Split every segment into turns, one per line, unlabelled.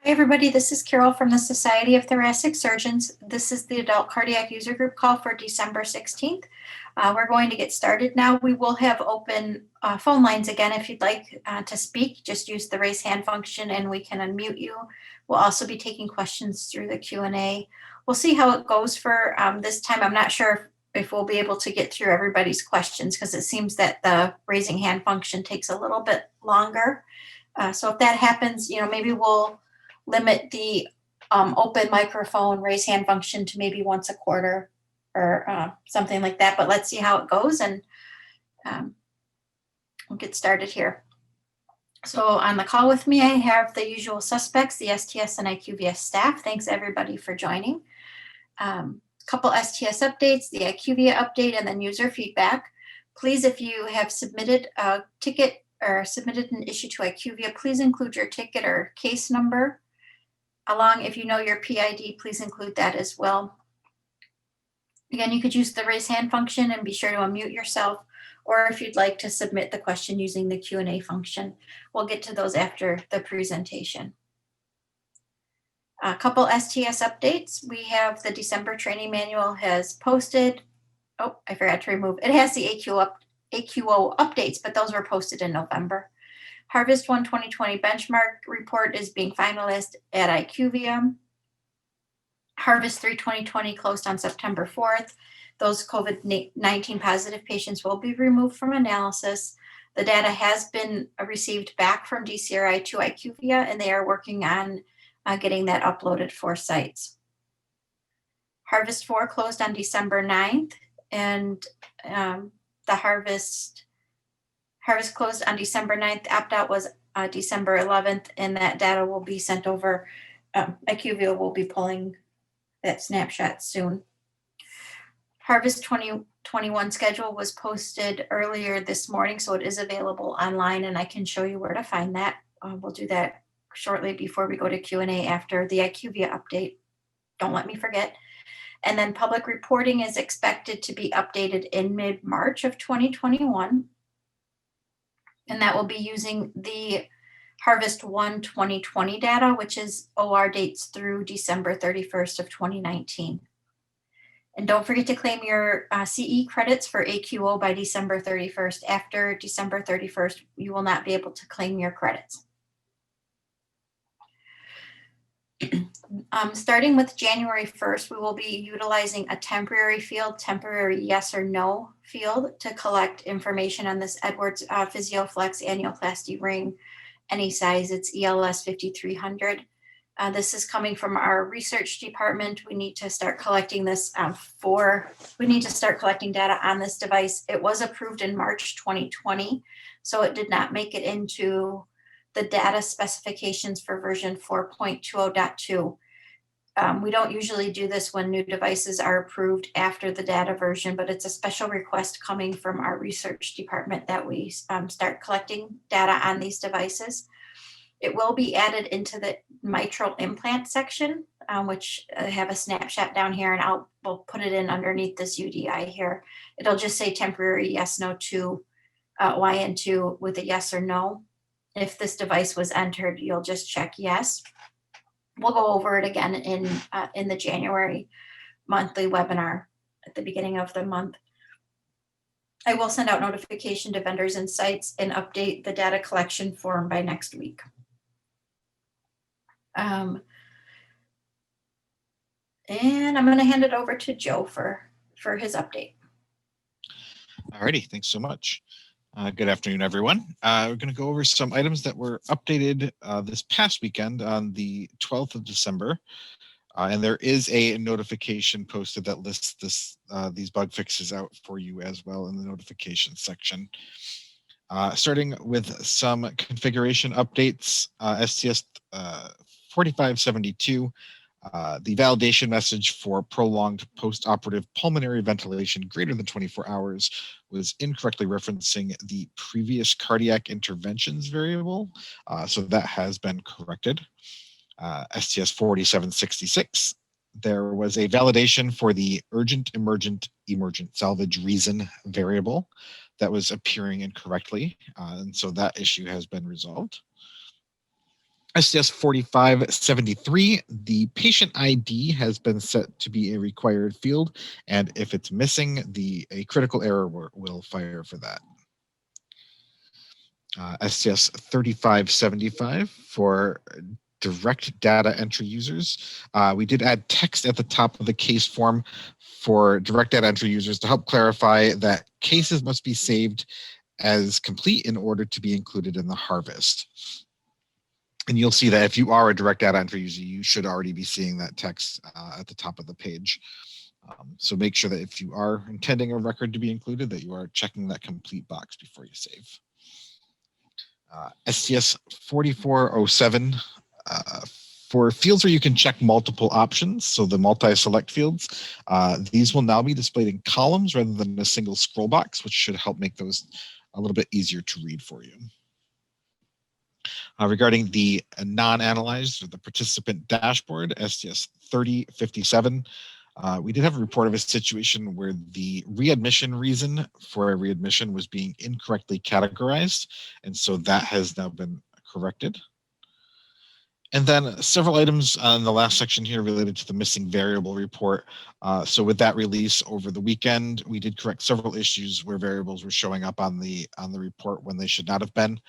Hey everybody, this is Carol from the Society of Thoracic Surgeons. This is the Adult Cardiac User Group call for December 16th. We're going to get started now. We will have open phone lines again. If you'd like to speak, just use the raise hand function and we can unmute you. We'll also be taking questions through the Q&A. We'll see how it goes for this time. I'm not sure if we'll be able to get through everybody's questions because it seems that the raising hand function takes a little bit longer. So if that happens, maybe we'll limit the open microphone raise hand function to maybe once a quarter or something like that, but let's see how it goes and we'll get started here. So on the call with me, I have the usual suspects, the STS and IQVIA staff. Thanks everybody for joining. Couple STS updates, the IQVIA update, and then user feedback. Please, if you have submitted a ticket or submitted an issue to IQVIA, please include your ticket or case number. Along, if you know your PID, please include that as well. Again, you could use the raise hand function and be sure to unmute yourself, or if you'd like to submit the question using the Q&A function. We'll get to those after the presentation. A couple STS updates. We have the December training manual has posted. Oh, I forgot to remove. It has the AQO updates, but those were posted in November. Harvest 1 2020 benchmark report is being finalized at IQVIA. Harvest 3 2020 closed on September 4th. Those COVID-19 positive patients will be removed from analysis. The data has been received back from DCRI to IQVIA, and they are working on getting that uploaded for sites. Harvest 4 closed on December 9th, and the Harvest closed on December 9th. Opt-out was December 11th, and that data will be sent over. IQVIA will be pulling that snapshot soon. Harvest 2021 schedule was posted earlier this morning, so it is available online, and I can show you where to find that. We'll do that shortly before we go to Q&A after the IQVIA update. Don't let me forget. And then public reporting is expected to be updated in mid-March of 2021. And that will be using the Harvest 1 2020 data, which is OR dates through December 31st of 2019. And don't forget to claim your CE credits for AQO by December 31st. After December 31st, you will not be able to claim your credits. Starting with January 1st, we will be utilizing a temporary yes or no field to collect information on this Edwards PhysioFlex annuloplasty ring, any size. It's ELS 5300. This is coming from our research department. We need to start collecting this we need to start collecting data on this device. It was approved in March 2020, so it did not make it into the data specifications for version 4.20.2. We don't usually do this when new devices are approved after the data version, but it's a special request coming from our research department that we start collecting data on these devices. It will be added into the mitral implant section, which I have a snapshot down here, and we'll put it in underneath this UDI here. It'll just say temporary yes, no to YN2 with a yes or no. If this device was entered, you'll just check yes. We'll go over it again in the January monthly webinar at the beginning of the month. I will send out notification to vendors and sites and update the data collection form by next week. And I'm going to hand it over to Joe for his update.
All righty, thanks so much. Good afternoon, everyone. We're going to go over some items that were updated this past weekend on the 12th of December. And there is a notification posted that lists these bug fixes out for you as well in the notification section. Starting with some configuration updates, STS 4572. The validation message for prolonged post-operative pulmonary ventilation greater than 24 hours was incorrectly referencing the previous cardiac interventions variable, so that has been corrected. STS 4766, there was a validation for the urgent, emergent salvage reason variable that was appearing incorrectly, and so that issue has been resolved. STS 4573, the patient ID has been set to be a required field, and if it's missing, a critical error will fire for that. STS 3575 for direct data entry users. We did add text at the top of the case form for direct data entry users to help clarify that cases must be saved as complete in order to be included in the harvest. And you'll see that if you are a direct data entry user, you should already be seeing that text at the top of the page. So make sure that if you are intending a record to be included, that you are checking that complete box before you save. STS 4407 for fields where you can check multiple options, so the multi-select fields, these will now be displayed in columns rather than a single scroll box, which should help make those a little bit easier to read for you. Regarding the non-analyzed or the participant dashboard, STS 3057, we did have a report of a situation where the readmission reason for a readmission was being incorrectly categorized, and so that has now been corrected. And then several items on the last section here related to the missing variable report. So with that release over the weekend, we did correct several issues where variables were showing up on the report when they should not have been.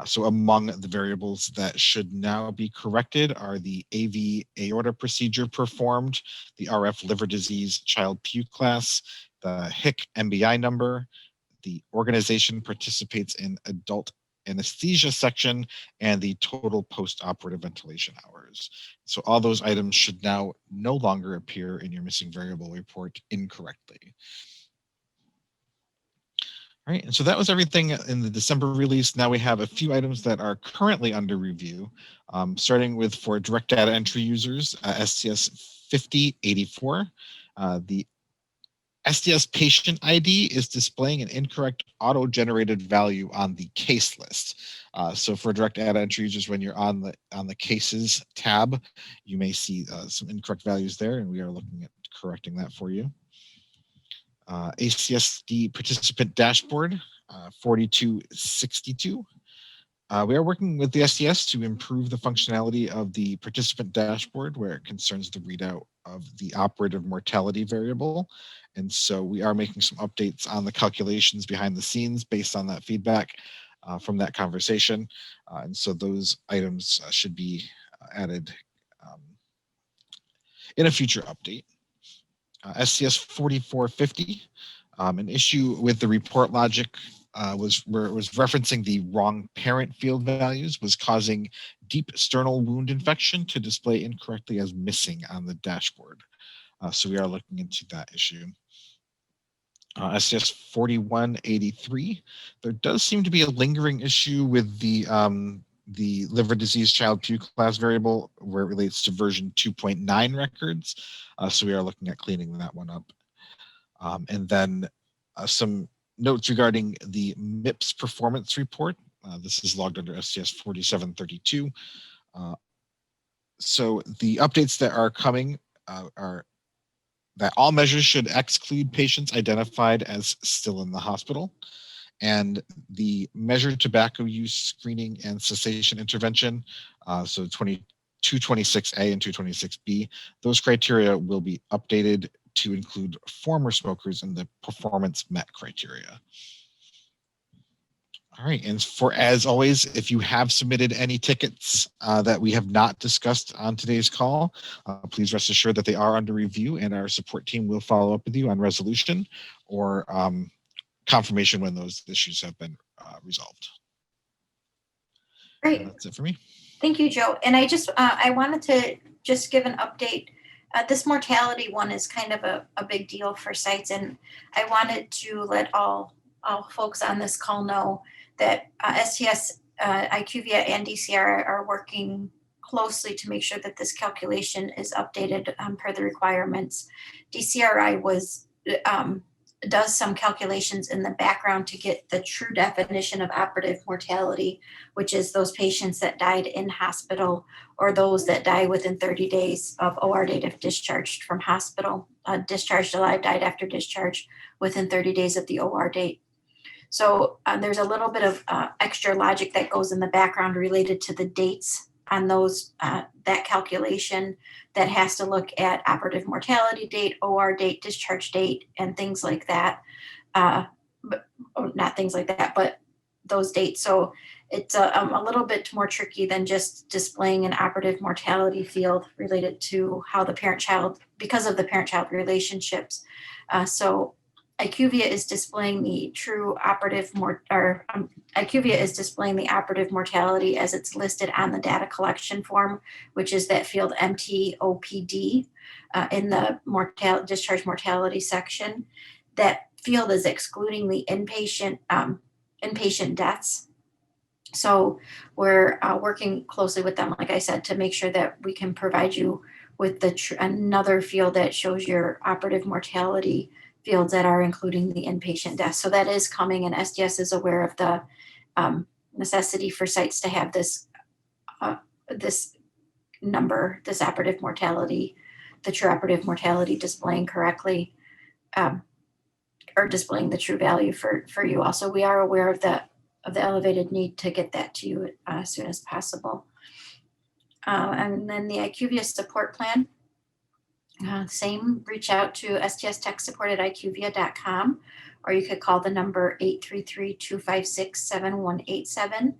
So among the variables that should now be corrected are the AV aorta procedure performed, the RF liver disease child PU class, the HIC MBI number, the organization participates in adult anesthesia section, and the total post-operative ventilation hours. So all those items should now no longer appear in your missing variable report incorrectly. All right, and so that was everything in the December release. Now we have a few items that are currently under review, starting with for direct data entry users, STS 5084. The STS patient ID is displaying an incorrect auto-generated value on the case list. So for direct data entry users, when you're on the cases tab, you may see some incorrect values there, and we are looking at correcting that for you. ACSD participant dashboard 4262. We are working with the STS to improve the functionality of the participant dashboard where it concerns the readout of the operative mortality variable. And so we are making some updates on the calculations behind the scenes based on that feedback from that conversation. And so those items should be added in a future update. STS 4450, an issue with the report logic was referencing the wrong parent field values, was causing deep sternal wound infection to display incorrectly as missing on the dashboard. So we are looking into that issue. STS 4183, there does seem to be a lingering issue with the liver disease child PU class variable where it relates to version 2.9 records. So we are looking at cleaning that one up. And then some notes regarding the MIPS performance report. This is logged under STS 4732. So the updates that are coming are that all measures should exclude patients identified as still in the hospital. And the measured tobacco use screening and cessation intervention, so 226A and 226B, those criteria will be updated to include former smokers in the performance met criteria. All right, and as always, if you have submitted any tickets that we have not discussed on today's call, please rest assured that they are under review and our support team will follow up with you on resolution or confirmation when those issues have been resolved.
Great.
That's it for me.
Thank you, Joe. And I wanted to just give an update. This mortality one is kind of a big deal for sites, and I wanted to let all folks on this call know that STS, IQVIA, and DCR are working closely to make sure that this calculation is updated per the requirements. DCRI does some calculations in the background to get the true definition of operative mortality, which is those patients that died in hospital or those that die within 30 days of OR date if discharged from hospital, discharged alive, died after discharge within 30 days of the OR date. So there's a little bit of extra logic that goes in the background related to the dates on those, that calculation that has to look at operative mortality date, OR date, discharge date, and things like that. But not things like that, but those dates. So it's a little bit more tricky than just displaying an operative mortality field related to how the parent-child, because of the parent-child relationships. So IQVIA is displaying the true operative IQVIA is displaying the operative mortality as it's listed on the data collection form, which is that field MTOPD in the discharge mortality section. That field is excluding the inpatient deaths. So we're working closely with them, like I said, to make sure that we can provide you with another field that shows your operative mortality fields that are including the inpatient deaths. So that is coming, and STS is aware of the necessity for sites to have this number, this operative mortality, the true operative mortality displaying correctly, or displaying the true value for you. Also, we are aware of the elevated need to get that to you as soon as possible. And then the IQVIA support plan, same, reach out to ststechsupport@iqvia.com, or you could call the number 833-256-7187.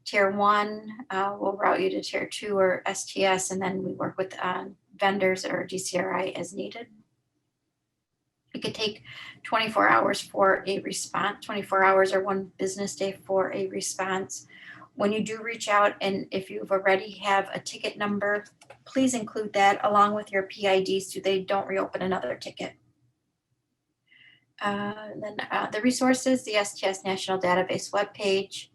Tier 1 will route you to Tier 2 or STS, and then we work with vendors or DCRI as needed. It could take 24 hours for a response, 24 hours or 1 business day for a response. When you do reach out, and if you've already have a ticket number, please include that along with your PID so they don't reopen another ticket. Then the resources, the STS National Database webpage,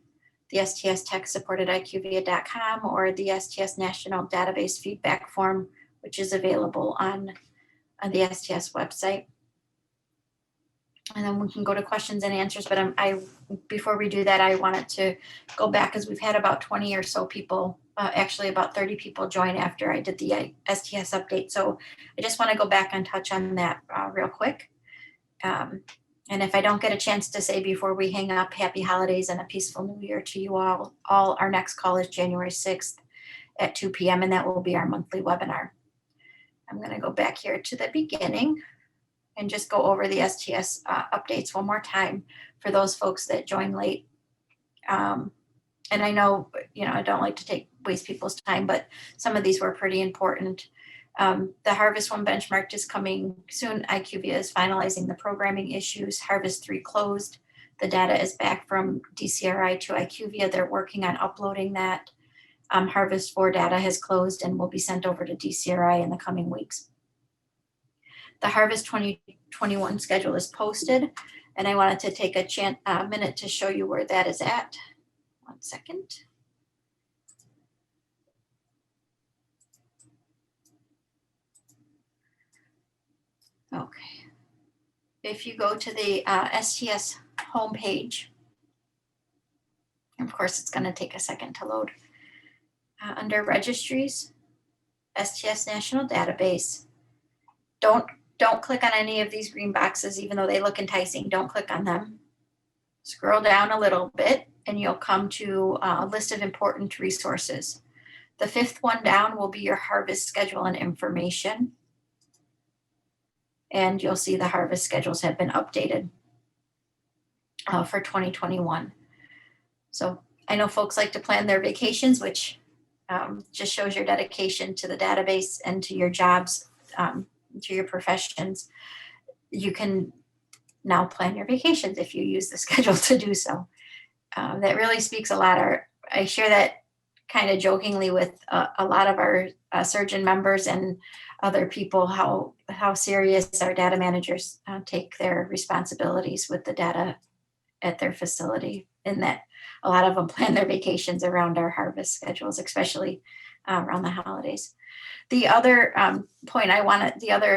the STS Tech Support at IQVIA.com, or the STS National Database feedback form, which is available on the STS website. And then we can go to questions and answers, but before we do that, I wanted to go back, because we've had about 20 or so people, actually about 30 people join after I did the STS update. So I just want to go back and touch on that real quick. And if I don't get a chance to say before we hang up, happy holidays and a peaceful new year to you all. Our next call is January 6th at 2 p.m. and that will be our monthly webinar. I'm going to go back here to the beginning and just go over the STS updates one more time for those folks that join late. And I know, I don't like to waste people's time, but some of these were pretty important. The Harvest 1 benchmark is coming soon. IQVIA is finalizing the programming issues. Harvest 3 closed. The data is back from DCRI to IQVIA. They're working on uploading that. Harvest 4 data has closed and will be sent over to DCRI in the coming weeks. The Harvest 2021 schedule is posted, and I wanted to take a minute to show you where that is at. 1 second. Okay. If you go to the STS homepage, of course, it's going to take a second to load. Under registries, STS National Database, don't click on any of these green boxes, even though they look enticing. Don't click on them. Scroll down a little bit and you'll come to a list of important resources. The 5th one down will be your harvest schedule and information. And you'll see the harvest schedules have been updated for 2021. So I know folks like to plan their vacations, which just shows your dedication to the database and to your jobs, to your professions. You can now plan your vacations if you use the schedule to do so. That really speaks a lot. I share that kind of jokingly with a lot of our surgeon members and other people, how serious our data managers take their responsibilities with the data at their facility, and that a lot of them plan their vacations around our harvest schedules, especially around the holidays. The other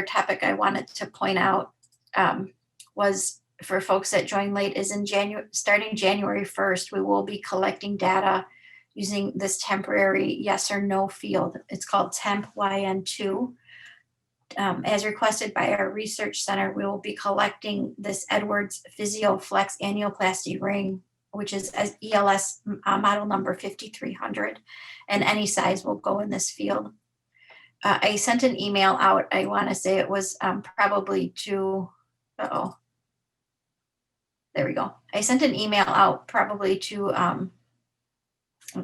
topic I wanted to point out was for folks that join late is starting January 1st, we will be collecting data using this temporary yes or no field. It's called temp YN2. As requested by our research center, we will be collecting this Edwards PhysioFlex annuloplasty ring which is as ELS model number 5300, and any size will go in this field. I sent an email out. I want to say it was probably to, there we go. I sent an email out probably to a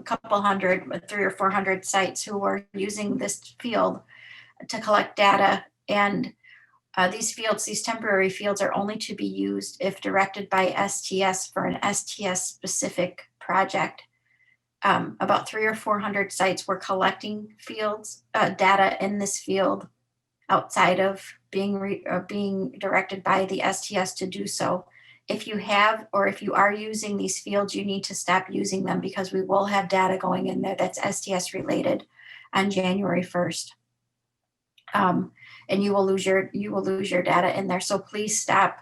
couple hundred, 300 or 400 sites who were using this field to collect data. And these fields, these temporary fields, are only to be used if directed by STS for an STS specific project. About 300 or 400 sites were collecting fields, data in this field outside of being directed by the STS to do so. If you have, or if you are using these fields, you need to stop using them, because we will have data going in there that's STS related on January 1st. And you will lose your data in there. So please stop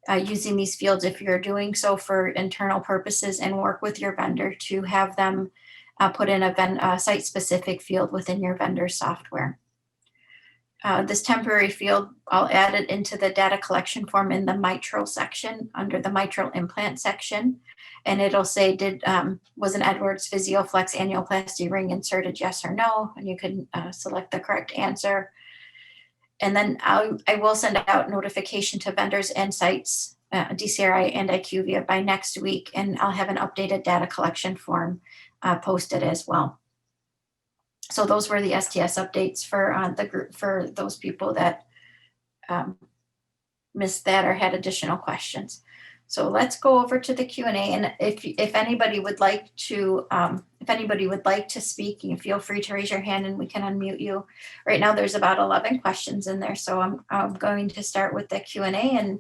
using these fields if you're doing so for internal purposes, and work with your vendor to have them put in a site-specific field within your vendor software. This temporary field, I'll add it into the data collection form in the mitral section, under the mitral implant section, and it'll say, was an Edwards PhysioFlex annuloplasty ring inserted, yes or no? And you can select the correct answer. And then I will send out notification to vendors and sites, DCRI and IQVIA, by next week, and I'll have an updated data collection form posted as well. So those were the STS updates for the group, for those people that missed that or had additional questions. So let's go over to the Q&A, and if anybody would like to speak, you feel free to raise your hand and we can unmute you. Right now there's about 11 questions in there, so I'm going to start with the Q&A and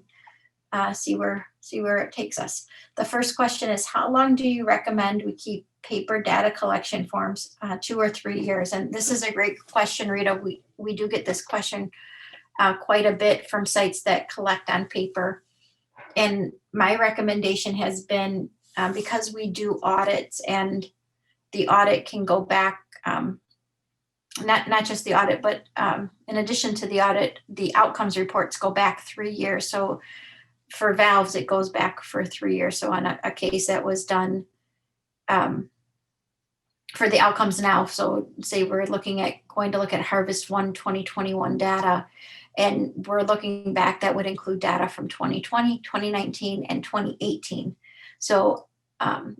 see where it takes us. The first question is, how long do you recommend we keep paper data collection forms? 2 or 3 years? And this is a great question, Rita. We do get this question quite a bit from sites that collect on paper. And my recommendation has been, because we do audits, and the audit can go back, not just the audit, but in addition to the audit, the outcomes reports go back 3 years. So for valves, it goes back for 3 years. So on a case that was done for the outcomes now, so say we're going to look at Harvest 1 2021 data, and we're looking back, that would include data from 2020, 2019, and 2018. So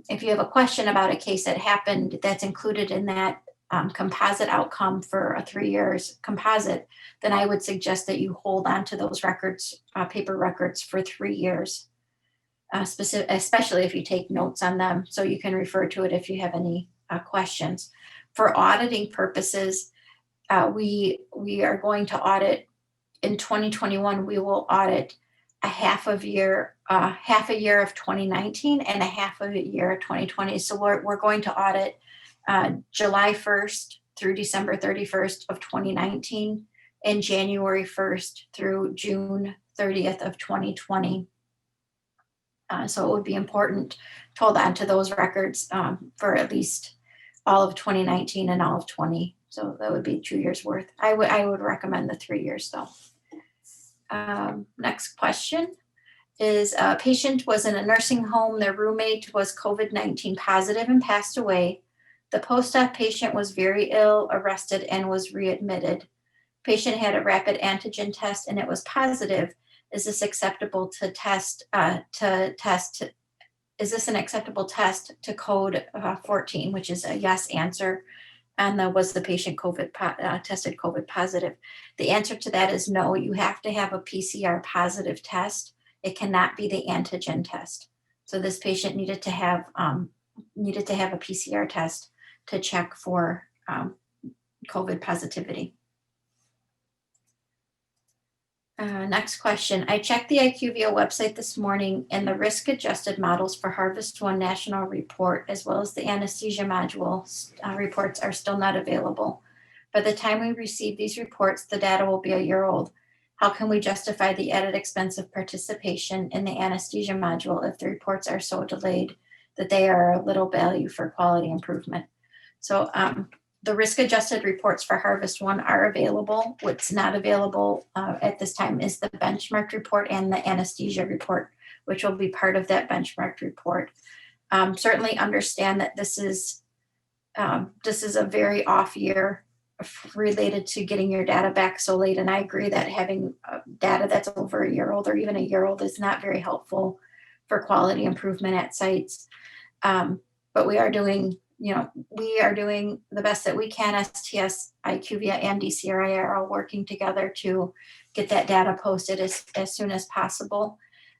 if you have a question about a case that happened that's included in that composite outcome for a 3 years composite, then I would suggest that you hold on to those records, paper records, for 3 years, especially if you take notes on them, so you can refer to it if you have any questions. For auditing purposes, we are going to audit in 2021. We will audit a half a year of 2019 and a half of a year of 2020. So we're going to audit July 1st through December 31st of 2019, and January 1st through June 30th of 2020. So it would be important to hold on to those records for at least all of 2019 and all of 20. So that would be 2 years worth. I would recommend the 3 years though. Next question is, a patient was in a nursing home. Their roommate was COVID-19 positive and passed away. The post-op patient was very ill, arrested, and was readmitted. Patient had a rapid antigen test and it was positive. Is this acceptable to test, is this an acceptable test to code 14, which is a yes answer? And was the patient tested COVID positive? The answer to that is no. You have to have a PCR positive test. It cannot be the antigen test. So this patient needed to have a PCR test to check for COVID positivity. Next question. I checked the IQVIA website this morning, and the risk-adjusted models for Harvest 1 National Report, as well as the anesthesia module reports, are still not available. By the time we receive these reports, the data will be a year old. How can we justify the added expense of participation in the anesthesia module if the reports are so delayed that they are a little value for quality improvement? So the risk-adjusted reports for Harvest 1 are available. What's not available at this time is the benchmark report and the anesthesia report, which will be part of that benchmark report. Certainly understand that this is a very off year related to getting your data back so late. And I agree that having data that's over a year old or even a year old is not very helpful for quality improvement at sites. But we are doing the best that we can. STS, IQVIA, and DCRI are all working together to get that data posted as soon as possible.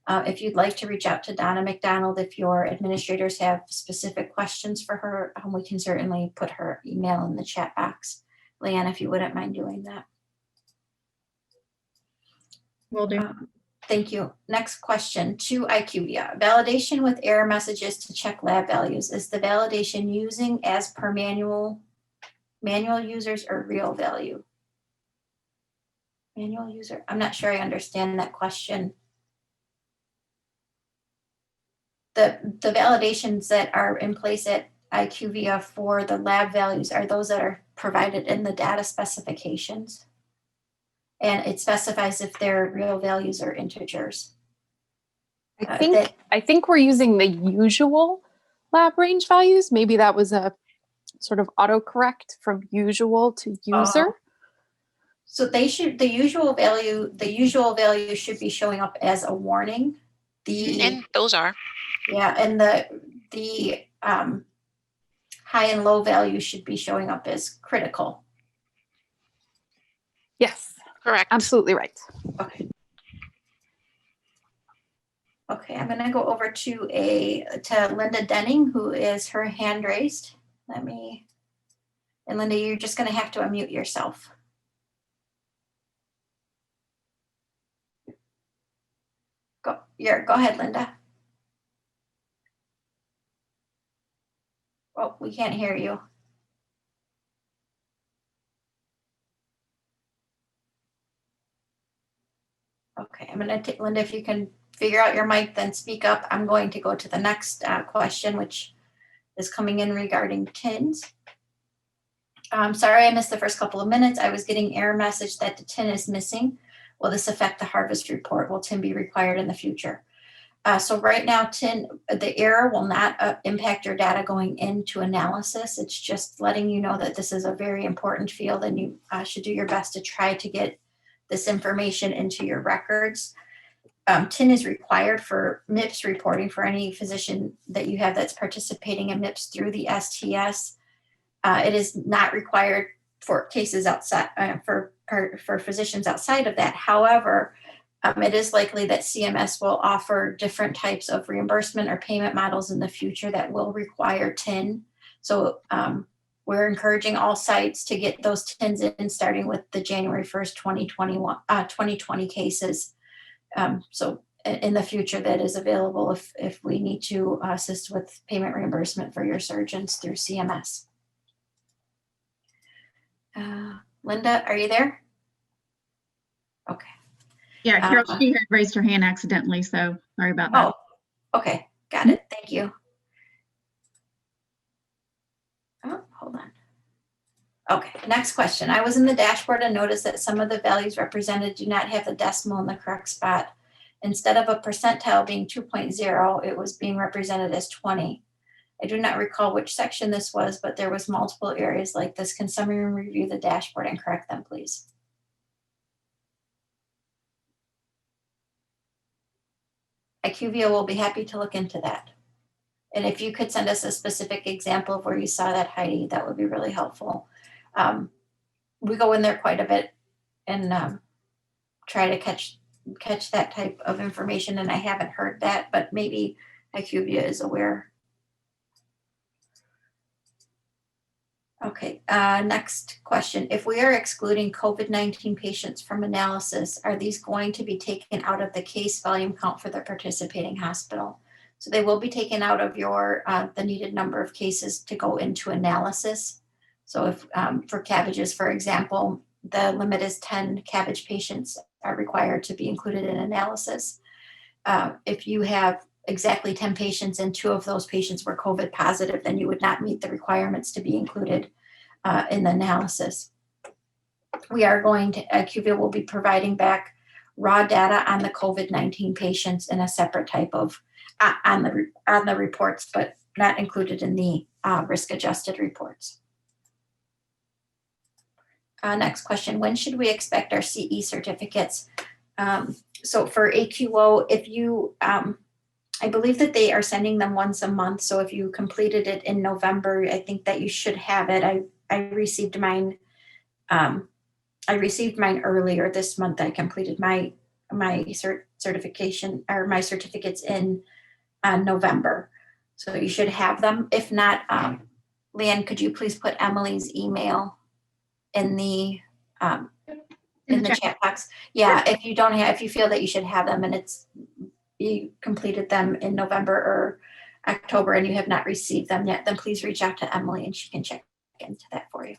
If you'd like to reach out to Donna McDonald, if your administrators have specific questions for her, we can certainly put her email in the chat box. Leanne, if you wouldn't mind doing that.
Will do.
Thank you. Next question to IQVIA. Validation with error messages to check lab values. Is the validation using as per manual users or real value? Manual user. I'm not sure I understand that question. The validations that are in place at IQVIA for the lab values are those that are provided in the data specifications. And it specifies if they're real values or integers.
I think we're using the usual lab range values. Maybe that was a sort of autocorrect from usual to user.
So the usual value should be showing up as a warning.
And those are.
Yeah, and the high and low value should be showing up as critical.
Yes,
Correct.
absolutely right.
Okay. Okay, I'm gonna go over to Linda Denning, who is her hand raised. And Linda, you're just gonna have to unmute yourself. Go ahead, Linda. Oh, we can't hear you. Okay, I'm gonna take, Linda, if you can figure out your mic, then speak up. I'm going to go to the next question, which is coming in regarding TINs. I'm sorry I missed the first couple of minutes. I was getting error message that the TIN is missing. Will this affect the harvest report? Will TIN be required in the future? So right now, TIN, the error will not impact your data going into analysis. It's just letting you know that this is a very important field and you should do your best to try to get this information into your records. TIN is required for MIPS reporting for any physician that you have that's participating in MIPS through the STS. It is not required for cases outside, for physicians outside of that. However, it is likely that CMS will offer different types of reimbursement or payment models in the future that will require TIN. So we're encouraging all sites to get those TINs in, starting with the January 1st, 2020 cases. So in the future, that is available if we need to assist with payment reimbursement for your surgeons through CMS. Linda, are you there? Okay.
Yeah, Carol, she had raised her hand accidentally, so sorry about that.
Oh, okay, got it. Thank you. Oh, hold on. Okay, next question. I was in the dashboard and noticed that some of the values represented do not have the decimal in the correct spot. Instead of a percentile being 2.0, it was being represented as 20. I do not recall which section this was, but there was multiple areas like this. Can someone review the dashboard and correct them, please? IQVIA will be happy to look into that. And if you could send us a specific example of where you saw that, Heidi, that would be really helpful. We go in there quite a bit and try to catch that type of information, and I haven't heard that, but maybe IQVIA is aware. Okay, next question. If we are excluding COVID-19 patients from analysis, are these going to be taken out of the case volume count for the participating hospital? So they will be taken out of your the needed number of cases to go into analysis. So if for cabbages, for example, the limit is 10 cabbage patients are required to be included in analysis. If you have exactly 10 patients and 2 of those patients were COVID positive, then you would not meet the requirements to be included in the analysis. We are going to, IQVIA will be providing back raw data on the COVID-19 patients in a separate type of, on the reports, but not included in the risk adjusted reports. Next question, when should we expect our CE certificates? So for AQO, if you, I believe that they are sending them once a month. So if you completed it in November, I think that you should have it. I received mine. I received mine earlier this month. I completed my certification or my certificates in November. So you should have them. If not, Leanne, could you please put Emily's email in the chat box? Yeah, if you don't have, if you feel that you should have them and you completed them in November or October and you have not received them yet, then please reach out to Emily and she can check into that for you.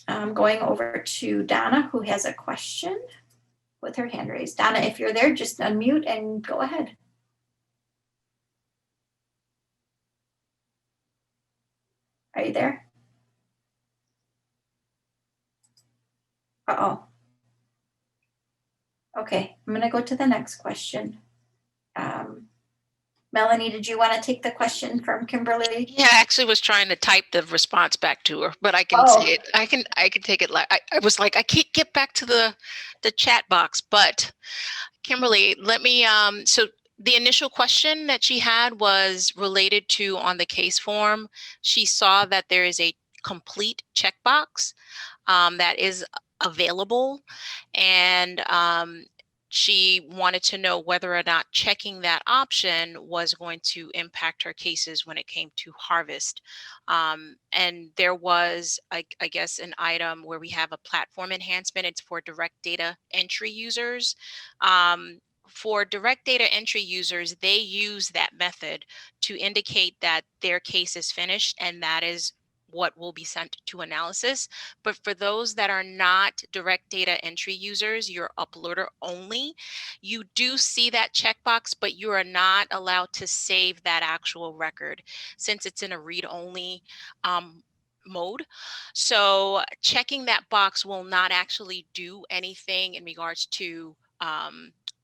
I'm going over to Donna, who has a question with her hand raised. Donna, if you're there, just unmute and go ahead. Are you there? Uh-oh. Okay, I'm going to go to the next question. Melanie, did you want to take the question from Kimberly?
Yeah, I actually was trying to type the response back to her, but I can say it. I can take it. I was like, I can't get back to the chat box, but Kimberly, let me, so the initial question that she had was related to on the case form. She saw that there is a complete checkbox that is available, and she wanted to know whether or not checking that option was going to impact her cases when it came to harvest. And there was, I guess, an item where we have a platform enhancement. It's for direct data entry users. For direct data entry users, they use that method to indicate that their case is finished, and that is what will be sent to analysis. But for those that are not direct data entry users, you're uploader only, you do see that checkbox, but you are not allowed to save that actual record since it's in a read-only mode. So checking that box will not actually do anything in regards to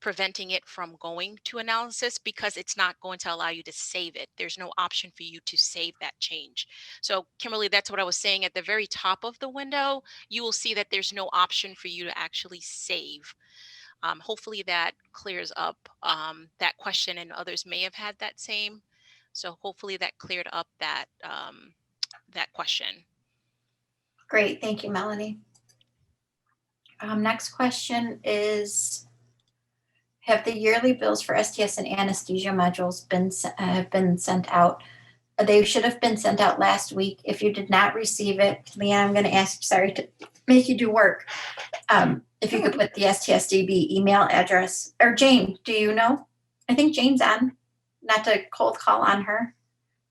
preventing it from going to analysis, because it's not going to allow you to save it. There's no option for you to save that change. So Kimberly, that's what I was saying. At the very top of the window, you will see that there's no option for you to actually save. Hopefully that clears up that question, and others may have had that same. So hopefully that cleared up that that question.
Great, thank you, Melanie. Next question is, have the yearly bills for STS and anesthesia modules have been sent out? They should have been sent out last week. If you did not receive it, Leanne, I'm going to ask, sorry to make you do work. If you could put the STSDB email address, or Jane, do you know? I think Jane's on, not to cold call on her.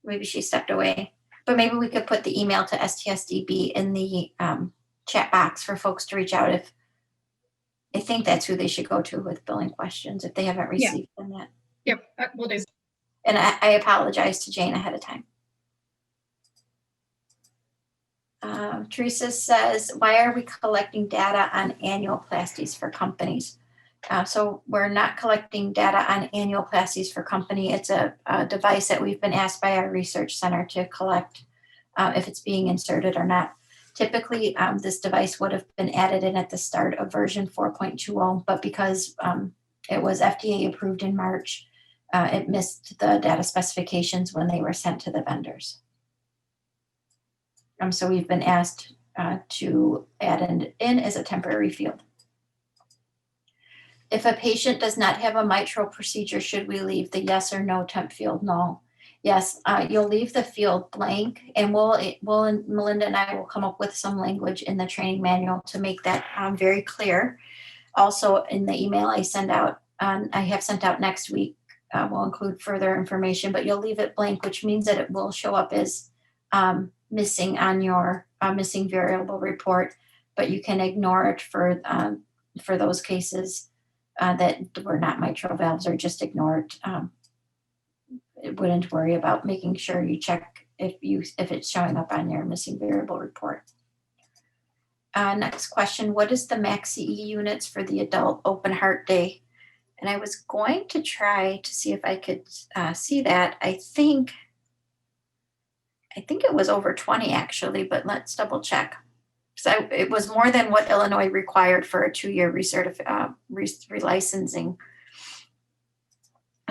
Maybe she stepped away, but maybe we could put the email to STSDB in the chat box for folks to reach out if, I think that's who they should go to with billing questions if they haven't received them yet.
Yep, we'll do.
And I apologize to Jane ahead of time. Teresa says, why are we collecting data on annuoplasties for companies? So we're not collecting data on annuoplasties for company. It's a device that we've been asked by our research center to collect if it's being inserted or not. Typically, this device would have been added in at the start of version 4.20, but because it was FDA approved in March, it missed the data specifications when they were sent to the vendors. So we've been asked to add it in as a temporary field. If a patient does not have a mitral procedure, should we leave the yes or no temp field? No. Yes, you'll leave the field blank, and Melinda and I will come up with some language in the training manual to make that very clear. Also, in the email I send out, I have sent out next week, will include further information, but you'll leave it blank, which means that it will show up as missing on your missing variable report, but you can ignore it for those cases that were not mitral valves, or just ignore it. It wouldn't worry about making sure you check if it's showing up on your missing variable report. Next question, what is the Maxie units for the adult open heart day? And I was going to try to see if I could see that. I think it was over 20 actually, but let's double check. So it was more than what Illinois required for a 2-year relicensing,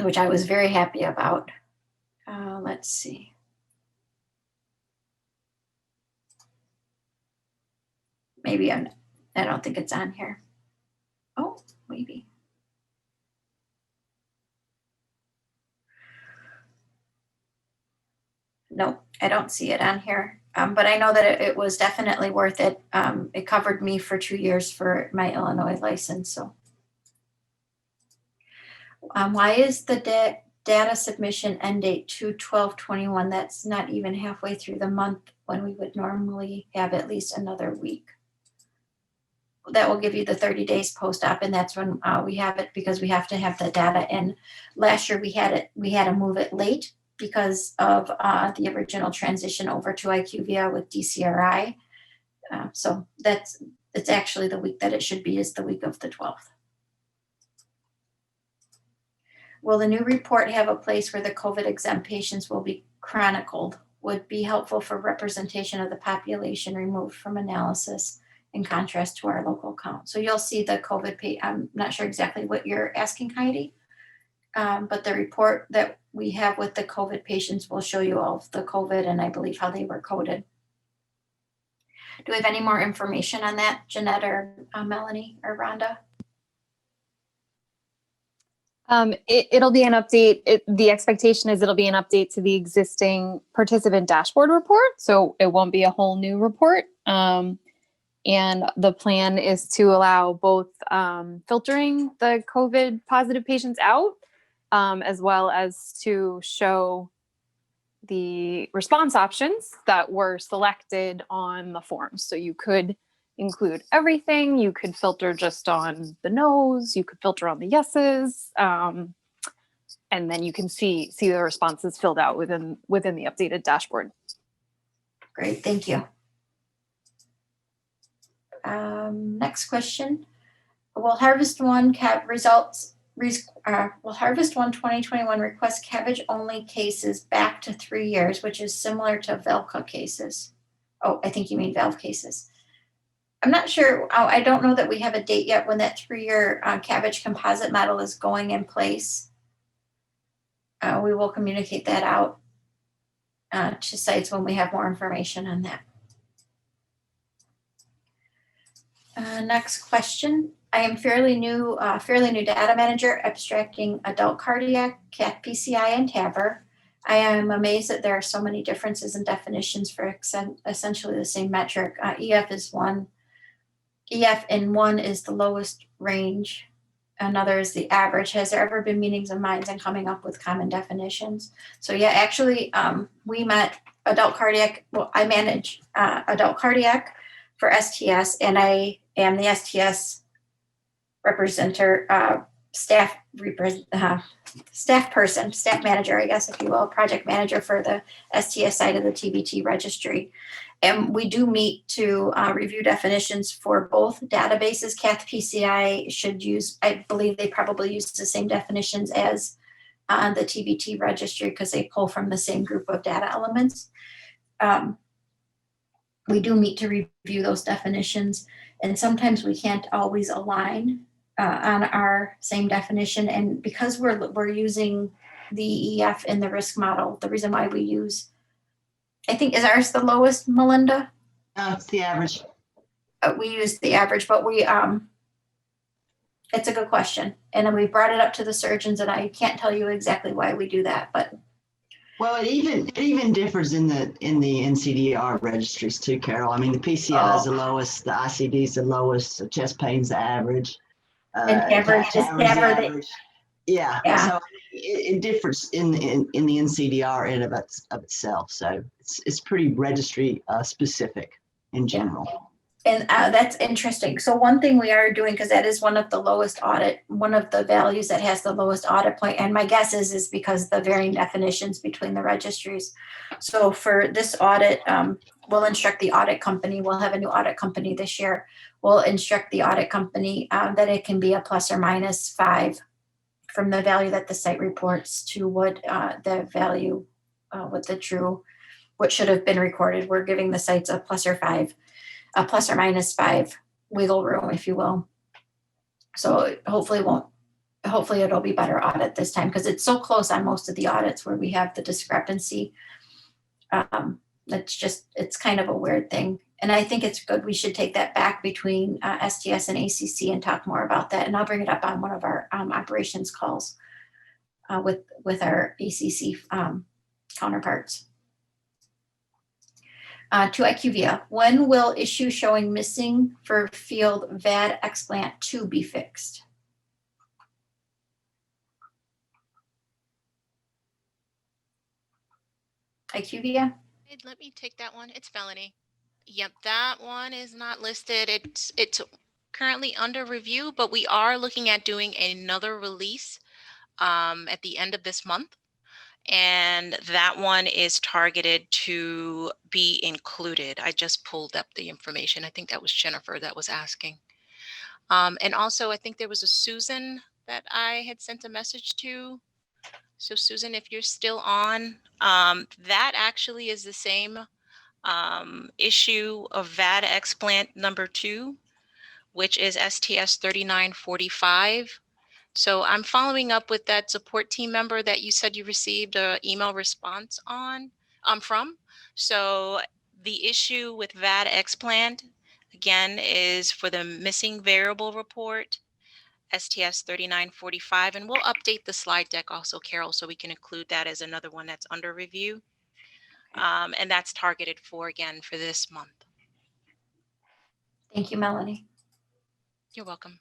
which I was very happy about. Let's see. Maybe I don't think it's on here. Oh, maybe. No, I don't see it on here. But I know that it was definitely worth it. It covered me for 2 years for my Illinois license. So why is the data submission end date 2/12/21? That's not even halfway through the month when we would normally have at least another week. That will give you the 30 days post-op, and that's when we have it because we have to have the data in. Last year we had to move it late because of the original transition over to IQVIA with DCRI. So it's actually the week that it should be is the week of the 12th. Will the new report have a place where the COVID exempt patients will be chronicled? Would be helpful for representation of the population removed from analysis in contrast to our local count. So you'll see the COVID, I'm not sure exactly what you're asking, Heidi, but the report that we have with the COVID patients will show you all of the COVID and I believe how they were coded. Do we have any more information on that, Jeanette or Melanie or Rhonda?
It'll be an update. The expectation is it'll be an update to the existing participant dashboard report. So it won't be a whole new report. And the plan is to allow both filtering the COVID positive patients out, as well as to show the response options that were selected on the forms. So you could include everything. You could filter just on the no's. You could filter on the yeses. And then you can see the responses filled out within the updated dashboard.
Great, thank you. Next question. Will Harvest One 2021 request cabbage only cases back to 3 years, which is similar to Velca cases? Oh, I think you mean valve cases. I'm not sure. I don't know that we have a date yet when that 3-year cabbage composite model is going in place. We will communicate that out to sites when we have more information on that. Next question. I am fairly new data manager abstracting adult cardiac, cath PCI, and TAVR. I am amazed that there are so many differences in definitions for essentially the same metric. EF in one is the lowest range. Another is the average. Has there ever been meetings of minds in coming up with common definitions? So yeah, actually, we met adult cardiac. Well, I manage adult cardiac for STS, and I am the STS staff manager, I guess, if you will, project manager for the STS side of the TBT registry. And we do meet to review definitions for both databases. Cath PCI should use, I believe they probably use the same definitions as the TBT registry because they pull from the same group of data elements. We do meet to review those definitions, and sometimes we can't always align on our same definition. And because we're using the EF in the risk model, the reason why we use, I think, is ours the lowest, Melinda?
No, it's the average.
We use the average, but it's a good question. And then we brought it up to the surgeons, and I can't tell you exactly why we do that, but.
Well, it even differs in the NCDR registries too, Carol. I mean, the PCI is the lowest, the ICD is the lowest, the chest pain's the average.
And average is average.
Yeah. So it differs in the NCDR in of itself. So it's pretty registry specific in general.
And that's interesting. So one thing we are doing, because that is one of the values that has the lowest audit point, and my guess is because the varying definitions between the registries. So for this audit, we'll instruct the audit company. We'll have a new audit company this year. We'll instruct the audit company that it can be a plus or minus 5 from the value that the site reports to what the value, what should have been recorded. We're giving the sites a plus or minus 5 wiggle room, if you will. So hopefully it'll be better audit this time, because it's so close on most of the audits where we have the discrepancy. It's kind of a weird thing. And I think it's good. We should take that back between STS and ACC and talk more about that. And I'll bring it up on one of our operations calls with our ACC counterparts. To IQVIA, when will issue showing missing for field VAD explant 2 be fixed? IQVIA?
Let me take that one. It's Melanie. Yep, that one is not listed. It's currently under review, but we are looking at doing another release at the end of this month. And that one is targeted to be included. I just pulled up the information. I think that was Jennifer that was asking. And also, I think there was a Susan that I had sent a message to. So Susan, if you're still on, that actually is the same issue of VAD explant number 2, which is STS 3945. So I'm following up with that support team member that you said you received an email response from. So the issue with VAD explant, again, is for the missing variable report, STS 3945. And we'll update the slide deck also, Carol, so we can include that as another one that's under review. And that's targeted for this month.
Thank you, Melanie.
You're welcome.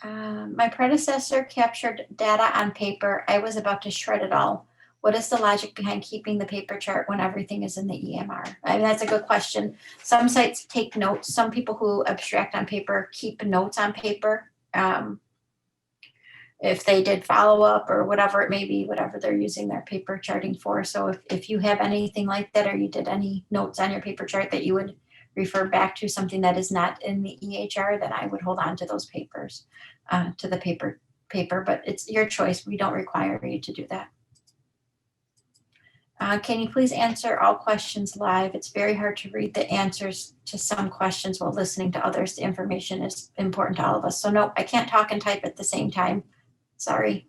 My predecessor captured data on paper. I was about to shred it all. What is the logic behind keeping the paper chart when everything is in the EMR? I mean, that's a good question. Some sites take notes. Some people who abstract on paper keep notes on paper. If they did follow up or whatever it may be, whatever they're using their paper charting for. So if you have anything like that, or you did any notes on your paper chart that you would refer back to something that is not in the EHR, then I would hold on to those papers, to the paper, but it's your choice. We don't require you to do that. Can you please answer all questions live? It's very hard to read the answers to some questions while listening to others. The information is important to all of us. So no, I can't talk and type at the same time. Sorry.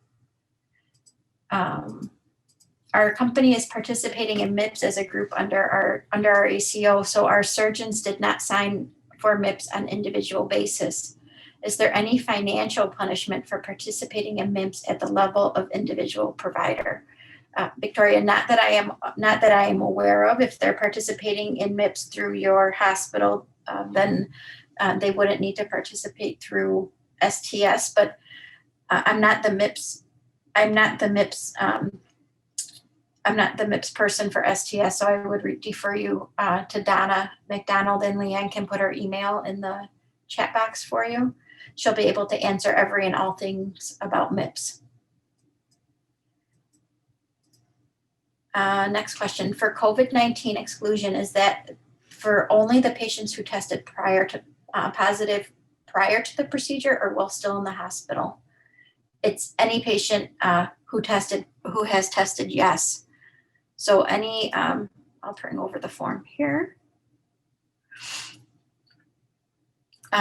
Our company is participating in MIPS as a group under our ACO, so our surgeons did not sign for MIPS on individual basis. Is there any financial punishment for participating in MIPS at the level of individual provider? Victoria, not that I am aware of. If they're participating in MIPS through your hospital, then they wouldn't need to participate through STS, but I'm not the MIPS person for STS, so I would defer you to Donna McDonald, and Leanne can put her email in the chat box for you. She'll be able to answer every and all things about MIPS. Next question. For COVID-19 exclusion, is that for only the patients who tested positive prior to the procedure, or while still in the hospital? It's any patient who has tested yes. So any, I'll turn over the form here.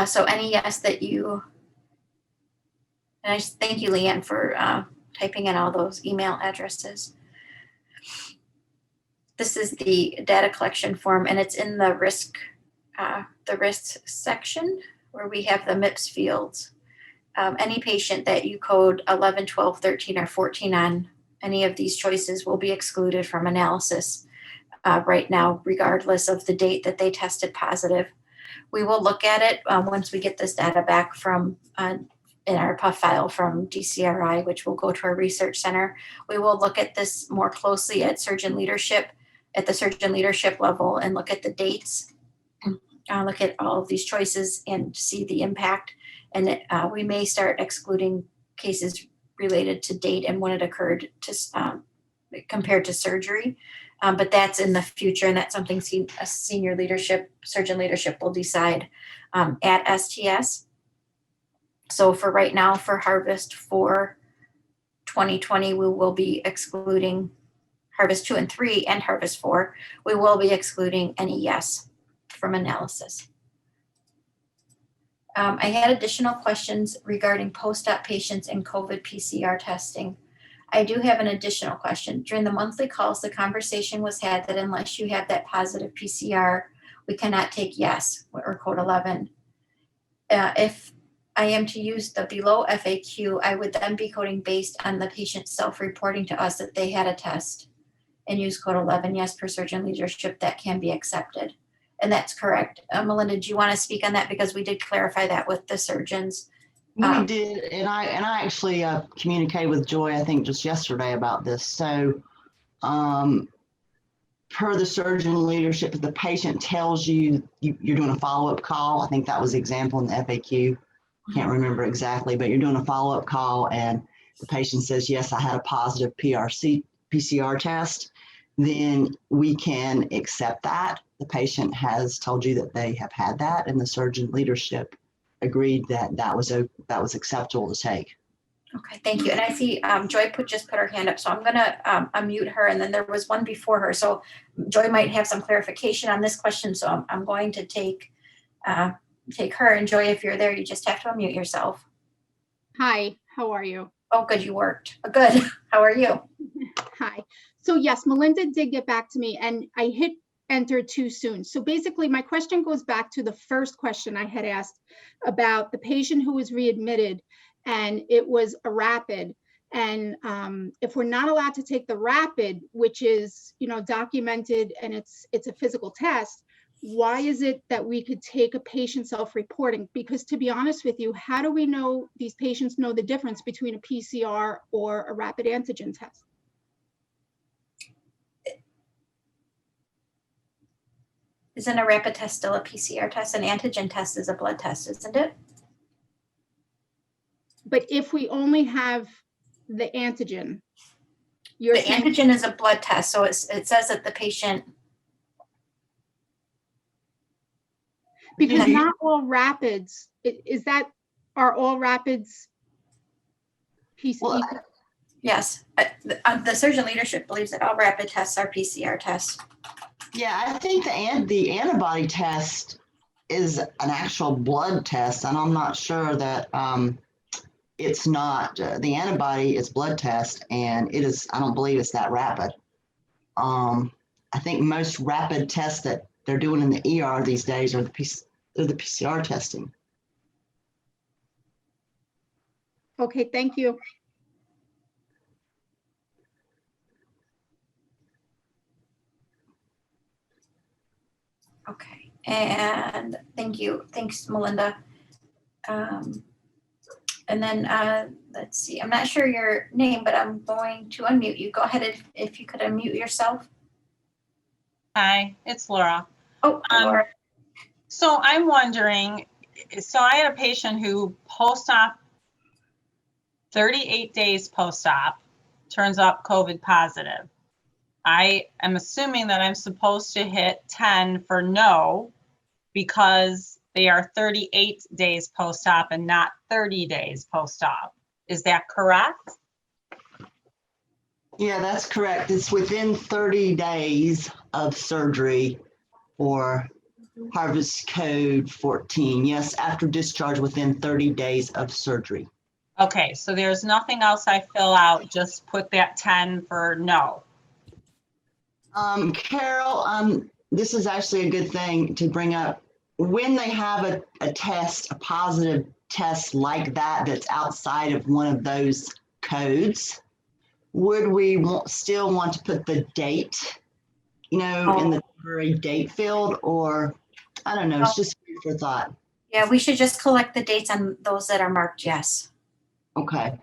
So any yes that you, and I just thank you, Leanne, for typing in all those email addresses. This is the data collection form, and it's in the risk section where we have the MIPS fields. Any patient that you code 11, 12, 13, or 14 on any of these choices will be excluded from analysis right now, regardless of the date that they tested positive. We will look at it once we get this data back from in our PUF file from DCRI, which will go to our research center. We will look at this more closely at the surgeon leadership level, and look at the dates, look at all of these choices and see the impact. And we may start excluding cases related to date and when it occurred to compared to surgery. But that's in the future, and that's something senior leadership, surgeon leadership will decide at STS. So for right now, for Harvest 4 2020, we will be excluding Harvest 2 and 3 and Harvest 4. We will be excluding any yes from analysis. I had additional questions regarding post-op patients and COVID PCR testing. I do have an additional question. During the monthly calls, the conversation was had that unless you have that positive PCR, we cannot take yes or code 11. If I am to use the below FAQ, I would then be coding based on the patient self-reporting to us that they had a test and use code 11, yes, per surgeon leadership, that can be accepted. And that's correct. Melinda, do you want to speak on that? Because we did clarify that with the surgeons.
We did, and I actually communicated with Joy, I think just yesterday about this. So per the surgeon leadership, if the patient tells you, you're doing a follow-up call, I think that was the example in the FAQ. Can't remember exactly, but you're doing a follow-up call and the patient says, yes, I had a positive PCR test, then we can accept that. The patient has told you that they have had that, and the surgeon leadership agreed that that was acceptable to take.
Okay, thank you. And I see Joy just put her hand up, so I'm gonna unmute her, and then there was one before her. So Joy might have some clarification on this question, so I'm going to take her. And Joy, if you're there, you just have to unmute yourself.
Hi, how are you?
Oh, good, you worked. Good. How are you?
Hi. So yes, Melinda did get back to me and I hit enter too soon. So basically my question goes back to the first question I had asked about the patient who was readmitted and it was a rapid. And if we're not allowed to take the rapid, which is, documented and it's a physical test, why is it that we could take a patient self-reporting? Because to be honest with you, how do we know these patients know the difference between a PCR or a rapid antigen test?
Isn't a rapid test still a PCR test? An antigen test is a blood test, isn't it?
But if we only have the antigen,
The
you're saying,
antigen is a blood test, so it says that the patient.
because
Yeah.
not all rapids, are all rapids PCR?
Well,
Yes, the surgeon leadership believes that all rapid tests are PCR tests.
yeah, I think the antibody test is an actual blood test, and I'm not sure that it's not. The antibody is blood test, and it is. I don't believe it's that rapid. I think most rapid tests that they're doing in the ER these days are the PCR testing.
Okay, thank you.
Okay, and thank you. Thanks, Melinda. And then let's see, I'm not sure your name, but I'm going to unmute you. Go ahead if you could unmute yourself.
Hi, it's Laura.
Oh, Laura.
So I'm wondering, so I had a patient who post-op, 38 days post-op, turns up COVID positive. I am assuming that I'm supposed to hit 10 for no because they are 38 days post-op and not 30 days post-op. Is that correct?
Yeah, that's correct. It's within 30 days of surgery or Harvest Code 14. Yes, after discharge within 30 days of surgery.
Okay, so there's nothing else I fill out, just put that 10 for no.
Carol, this is actually a good thing to bring up. When they have a test, a positive test like that, that's outside of one of those codes, would we still want to put the date, in the temporary date field, or I don't know, it's just food for thought.
Yeah, we should just collect the dates on those that are marked yes.
Okay.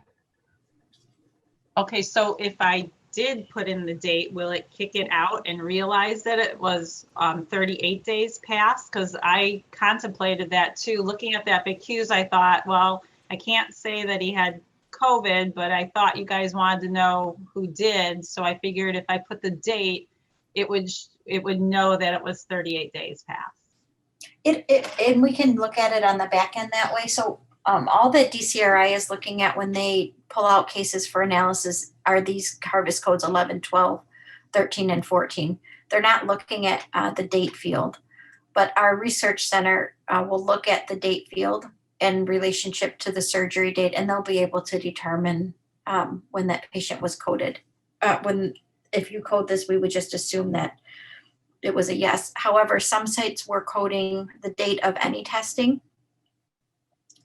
Okay, so if I did put in the date, will it kick it out and realize that it was 38 days past? Because I contemplated that too. Looking at the FAQs, I thought, well, I can't say that he had COVID, but I thought you guys wanted to know who did. So I figured if I put the date, it would know that it was 38 days past.
And we can look at it on the back end that way. So all that DCRI is looking at when they pull out cases for analysis are these harvest codes 11, 12, 13, and 14. They're not looking at the date field, but our research center will look at the date field in relationship to the surgery date, and they'll be able to determine when that patient was coded. If you code this, we would just assume that it was a yes. However, some sites were coding the date of any testing.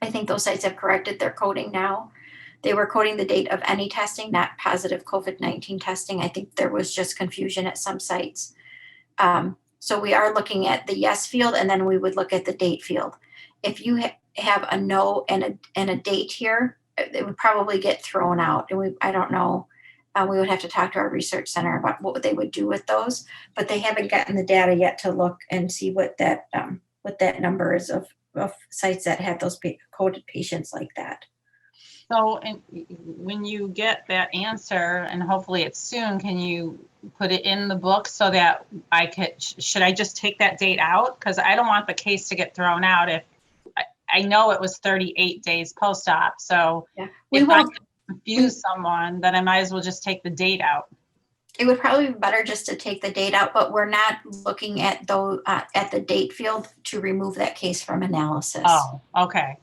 I think those sites have corrected their coding now. They were coding the date of any testing, not positive COVID-19 testing. I think there was just confusion at some sites. So we are looking at the yes field, and then we would look at the date field. If you have a no and a date here, it would probably get thrown out. And I don't know. We would have to talk to our research center about what they would do with those, but they haven't gotten the data yet to look and see what that number is of sites that have those coded patients like that.
So when you get that answer, and hopefully it's soon, can you put it in the book so that should I just take that date out? Because I don't want the case to get thrown out if I know it was 38 days post-op. So
yeah.
If I confuse someone, then I might as well just take the date out.
It would probably be better just to take the date out, but we're not looking at the date field to remove that case from analysis.
Oh, okay.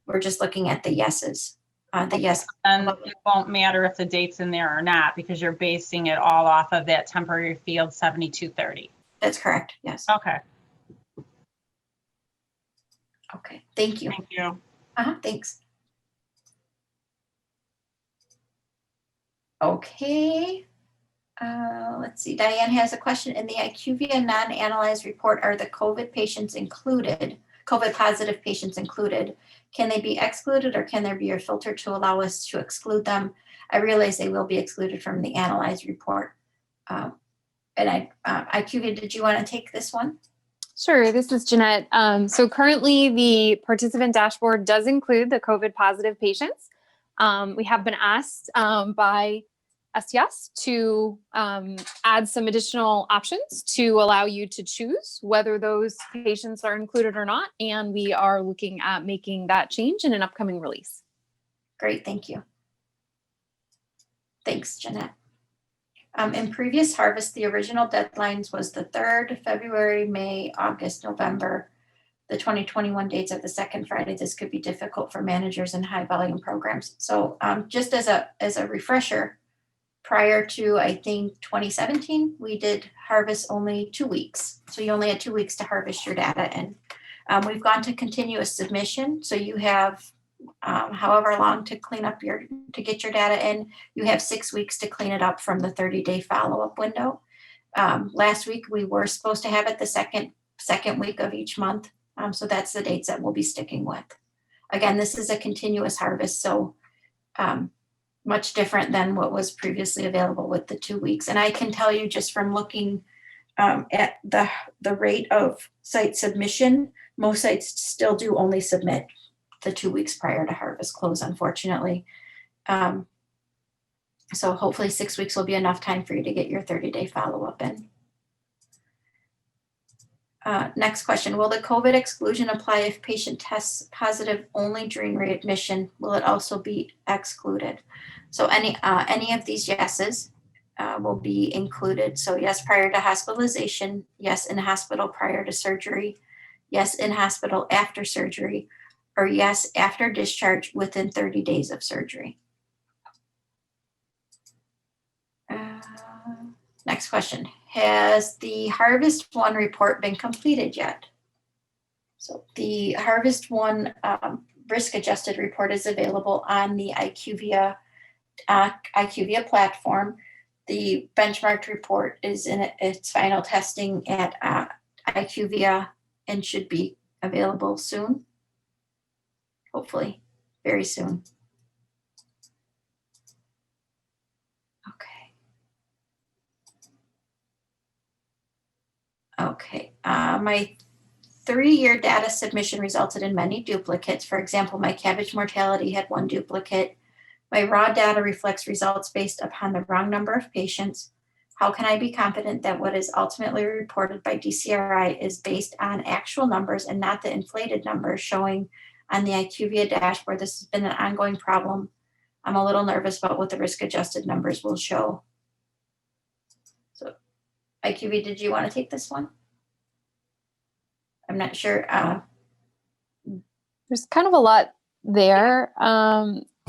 We're just looking at the yeses. The yes.
And it won't matter if the date's in there or not, because you're basing it all off of that temporary field 7230.
That's correct. Yes.
Okay.
Okay. Thank you.
Thank you.
Thanks. Okay. Let's see. Diane has a question. In the IQVIA non-analyzed report, are the COVID patients included? COVID positive patients included? Can they be excluded, or can there be a filter to allow us to exclude them? I realize they will be excluded from the analyzed report. IQVIA, did you want to take this one?
Sure, this is Jeanette. So currently the participant dashboard does include the COVID positive patients. We have been asked by STS to add some additional options to allow you to choose whether those patients are included or not. And we are looking at making that change in an upcoming release.
Great, thank you. Thanks, Jeanette. In previous harvest, the original deadlines was the 3rd, February, May, August, November, the 2021 dates of the second Friday. This could be difficult for managers in high volume programs. So just as a refresher, prior to, I think, 2017, we did harvest only 2 weeks. So you only had 2 weeks to harvest your data in. We've gone to continuous submission. So you have however long to clean up to get your data in. You have 6 weeks to clean it up from the 30-day follow-up window. Last week, we were supposed to have it the second week of each month. So that's the dates that we'll be sticking with. Again, this is a continuous harvest. So much different than what was previously available with the 2 weeks. And I can tell you just from looking at the rate of site submission, most sites still do only submit the 2 weeks prior to harvest close, unfortunately. So hopefully 6 weeks will be enough time for you to get your 30-day follow-up in. Next question, will the COVID exclusion apply if patient tests positive only during readmission? Will it also be excluded? So any of these yeses will be included. So yes, prior to hospitalization, yes, in hospital prior to surgery, yes, in hospital after surgery, or yes, after discharge within 30 days of surgery. Next question, has the Harvest 1 report been completed yet? So the Harvest 1 risk adjusted report is available on the IQVIA platform. The benchmarked report is in its final testing at IQVIA and should be available soon. Hopefully, very soon. Okay, my 3-year data submission resulted in many duplicates. For example, my cabbage mortality had 1 duplicate. My raw data reflects results based upon the wrong number of patients. How can I be confident that what is ultimately reported by DCRI is based on actual numbers and not the inflated numbers showing on the IQVIA dashboard. This has been an ongoing problem. I'm a little nervous about what the risk-adjusted numbers will show. So IQVIA, did you want to take this one? I'm not sure.
There's kind of a lot there.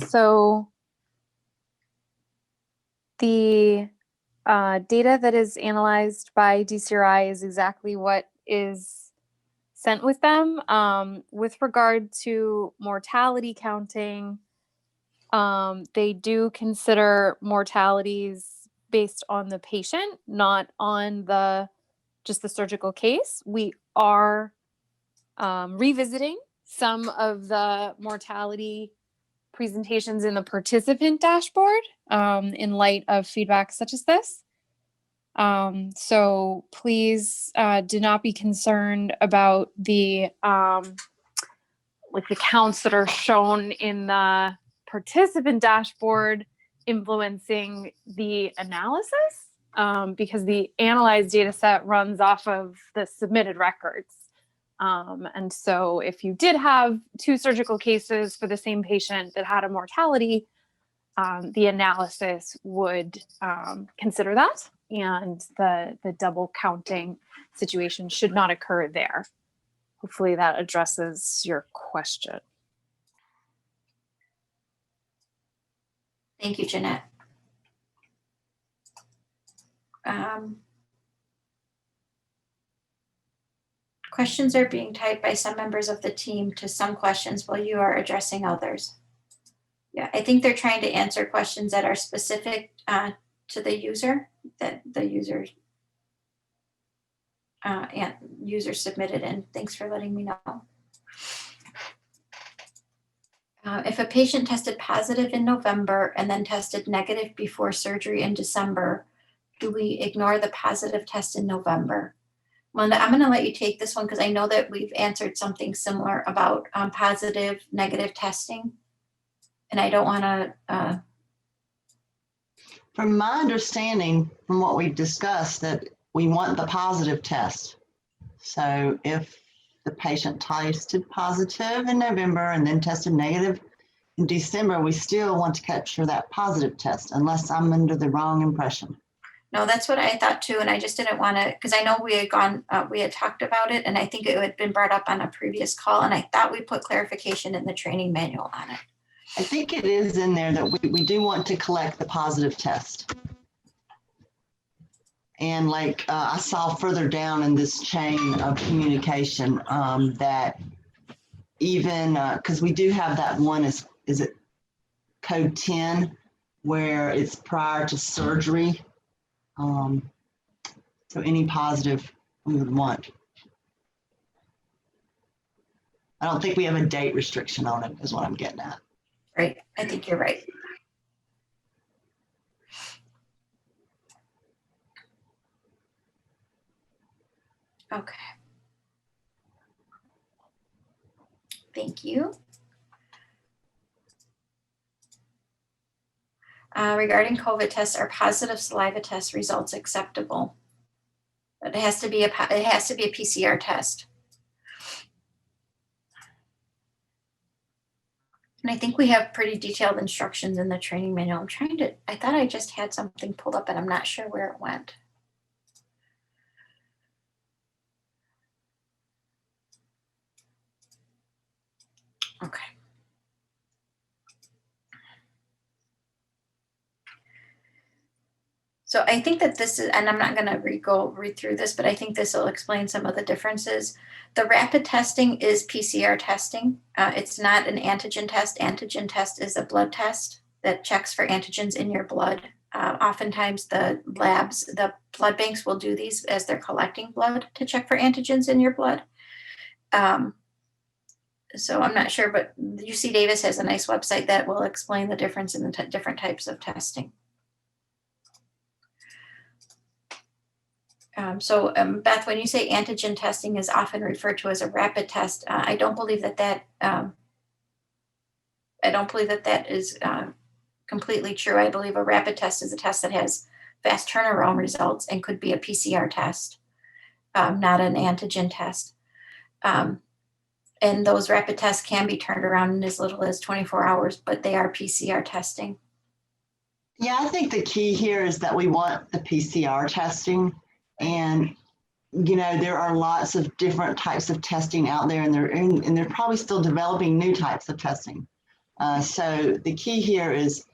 So the data that is analyzed by DCRI is exactly what is sent with them. With regard to mortality counting, they do consider mortalities based on the patient, not on just the surgical case. We are revisiting some of the mortality presentations in the participant dashboard in light of feedback such as this. So please do not be concerned about the the counts that are shown in the participant dashboard influencing the analysis, because the analyzed data set runs off of the submitted records. And so if you did have 2 surgical cases for the same patient that had a mortality, the analysis would consider that, and the double counting situation should not occur there. Hopefully that addresses your question.
Thank you, Jeanette. Questions are being typed by some members of the team to some questions while you are addressing others. Yeah, I think they're trying to answer questions that are specific to the user, that the user and user submitted in. Thanks for letting me know. If a patient tested positive in November and then tested negative before surgery in December, do we ignore the positive test in November? Melinda, I'm going to let you take this one because I know that we've answered something similar about positive, negative testing. And I don't want to.
From my understanding, from what we've discussed, that we want the positive test. So if the patient tested positive in November and then tested negative in December, we still want to capture that positive test, unless I'm under the wrong impression.
No, that's what I thought too. And I just didn't want to, because I know we had talked about it, and I think it had been brought up on a previous call. And I thought we put clarification in the training manual on it.
I think it is in there that we do want to collect the positive test. And like I saw further down in this chain of communication that even, because we do have that one, is it code 10, where it's prior to surgery. So any positive we would want. I don't think we have a date restriction on it, is what I'm getting at.
Right, I think you're right. Okay. Thank you. Regarding COVID tests, are positive saliva test results acceptable? It has to be a PCR test. And I think we have pretty detailed instructions in the training manual. I thought I just had something pulled up, and I'm not sure where it went. Okay. So I think that this is, and I'm not going to read through this, but I think this will explain some of the differences. The rapid testing is PCR testing. It's not an antigen test. Antigen test is a blood test that checks for antigens in your blood. Oftentimes the labs, the blood banks will do these as they're collecting blood to check for antigens in your blood. So I'm not sure, but UC Davis has a nice website that will explain the difference in the different types of testing. Beth, when you say antigen testing is often referred to as a rapid test, I don't believe that is completely true. I believe a rapid test is a test that has fast turnaround results and could be a PCR test, not an antigen test. And And those rapid tests can be turned around in as little as 24 hours, but they are PCR testing.
Yeah, I think the key here is that we want the PCR testing, and there are lots of different types of testing out there, and they're probably still developing new types of testing. So the key here is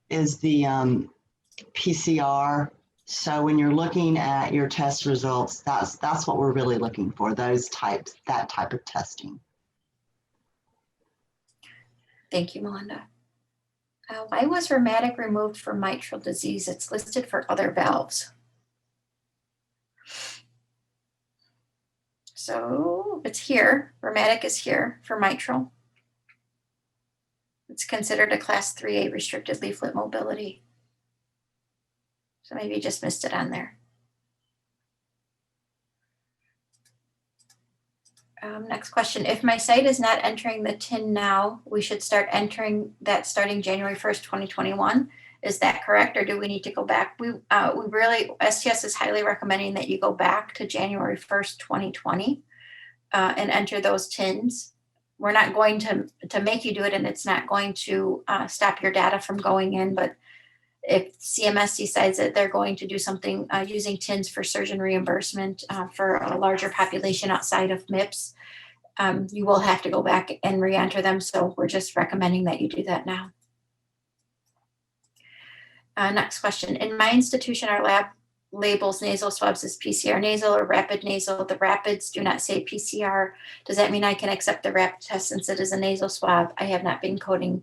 the PCR. So when you're looking at your test results, that's what we're really looking for, that type of testing.
Thank you, Melinda. Why was rheumatic removed for mitral disease? It's listed for other valves. So it's here, rheumatic is here for mitral. It's considered a class 3A restricted leaflet mobility. So maybe you just missed it on there. Next question. If my site is not entering the TIN now, we should start entering that starting January 1st, 2021. Is that correct, or do we need to go back? We really, STS is highly recommending that you go back to January 1st, 2020 and enter those TINs. We're not going to make you do it, and it's not going to stop your data from going in, but if CMS decides that they're going to do something using TINs for surgeon reimbursement for a larger population outside of MIPS, you will have to go back and re-enter them. So we're just recommending that you do that now. Next question. In my institution, our lab labels nasal swabs as PCR nasal or rapid nasal. The rapids do not say PCR. Does that mean I can accept the rapid test since it is a nasal swab? I have not been coding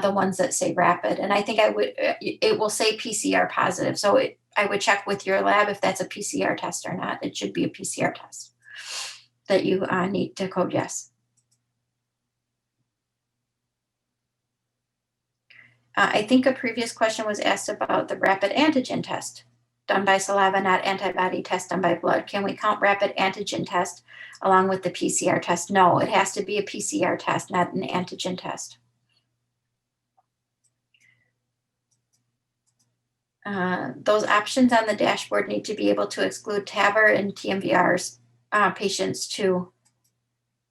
the ones that say rapid, and I think it will say PCR positive. So I would check with your lab if that's a PCR test or not. It should be a PCR test that you need to code yes. I think a previous question was asked about the rapid antigen test done by saliva, not antibody test done by blood. Can we count rapid antigen test along with the PCR test? No, it has to be a PCR test, not an antigen test. Those options on the dashboard need to be able to exclude TAVR and TMVR's patients too.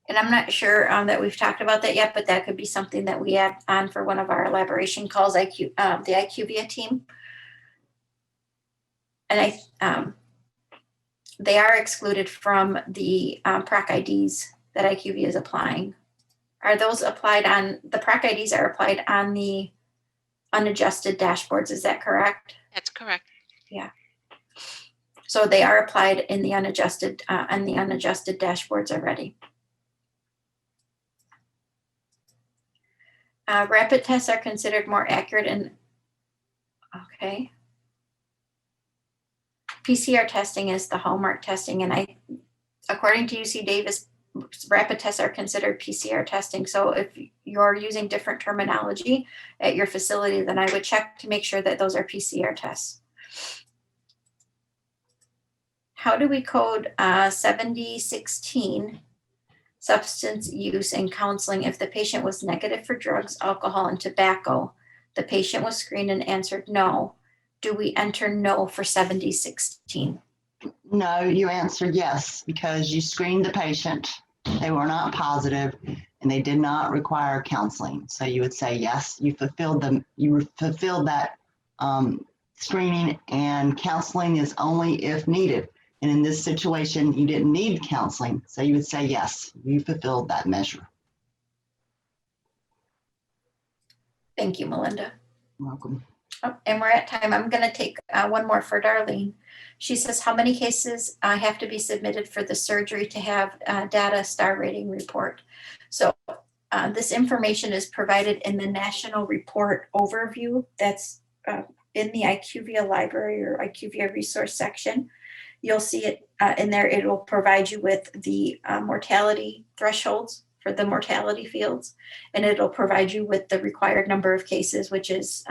And I'm not sure that we've talked about that yet, but that could be something that we add on for one of our elaboration calls, the IQVIA team. And they are excluded from the PROC IDs that IQVIA is applying. Are those applied on, the PROC IDs are applied on the unadjusted dashboards, is that correct?
That's correct.
Yeah. So they are applied in the unadjusted dashboards already. Rapid tests are considered more accurate and okay. PCR testing is the hallmark testing, and according to UC Davis, rapid tests are considered PCR testing. So if you're using different terminology at your facility, then I would check to make sure that those are PCR tests. How do we code 7016 substance use and counseling if the patient was negative for drugs, alcohol, and tobacco? The patient was screened and answered no. Do we enter no for 7016?
No, you answered yes because you screened the patient. They were not positive and they did not require counseling. So you would say yes, you fulfilled them. You fulfilled that screening, and counseling is only if needed. And in this situation, you didn't need counseling. So you would say yes, you fulfilled that measure.
Thank you, Melinda.
You're welcome.
Oh, and we're at time. I'm going to take one more for Darlene. She says, how many cases have to be submitted for the surgery to have data star rating report? So this information is provided in the national report overview that's in the IQVIA library or IQVIA resource section. You'll see it in there. It will provide you with the mortality thresholds for the mortality fields, and it'll provide you with the required number of cases, which is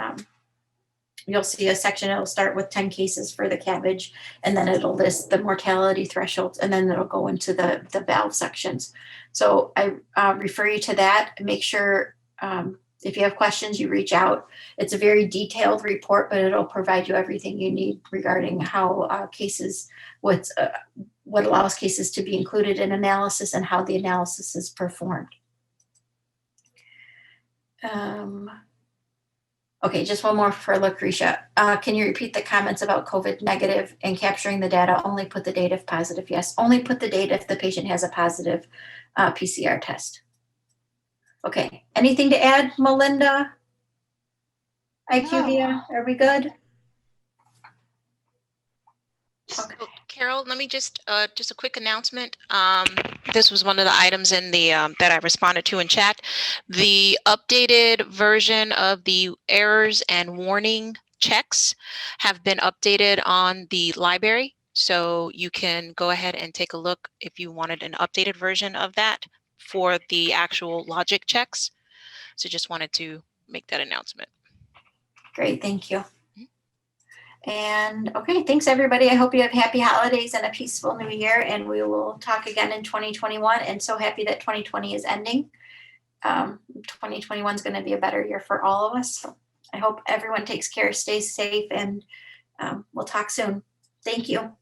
you'll see a section, it'll start with 10 cases for the cabbage, and then it'll list the mortality thresholds, and then it'll go into the valve sections. So I refer you to that. Make sure if you have questions, you reach out. It's a very detailed report, but it'll provide you everything you need regarding how cases, what's what allows cases to be included in analysis and how the analysis is performed. Okay, just one more for Lucretia. Can you repeat the comments about COVID negative and capturing the data? Only put the date if positive. Yes, only put the date if the patient has a positive PCR test. Okay, anything to add, Melinda? IQVIA, are we good? Okay.
Oh, Carol, let me just a quick announcement. This was one of the items in the that I responded to in chat. The updated version of the errors and warning checks have been updated on the library. So you can go ahead and take a look if you wanted an updated version of that for the actual logic checks. So just wanted to make that announcement.
Great, thank you. And okay, thanks everybody. I hope you have happy holidays and a peaceful new year, and we will talk again in 2021. And so happy that 2020 is ending. 2021 is going to be a better year for all of us. So I hope everyone takes care, stays safe, and we'll talk soon. Thank you.